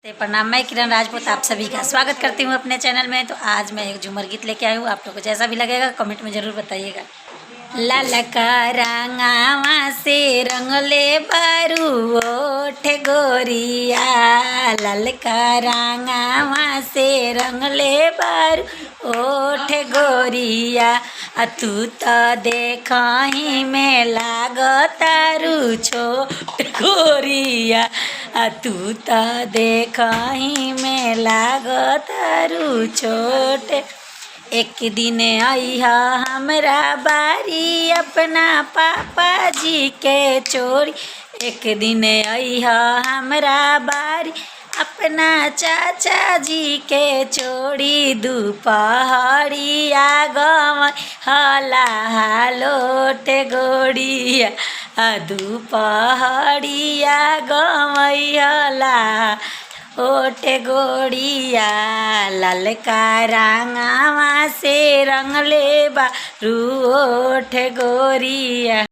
प्रणाम। मैं किरण राजपूत आप सभी का स्वागत करती हूँ अपने चैनल में। तो आज मैं एक झूमर गीत लेके आई हूँ। आप लोग को जैसा भी लगेगा कमेंट में ज़रूर बताइएगा। ललका रंगावा से रंगले बारू ओठ गोरिया, ललका रंगावा से रंगले बारू ओठ गोरिया। तू तो देखही में लागतारू छोट गोरिया, तू तो देखही में लागतारू छोट। एक दिन अइहा हमरा बारी अपना पापा जी के चोरी, एक दिन अइहा हमरा बारी अपना चाचा जी के चोरी। दुपहरिया गवै हला हालोट गोड़िया, दुपहरिया गवै हला ओठ गोड़िया। ललका रंगावा से रंगले बारू ओठ गोरिया।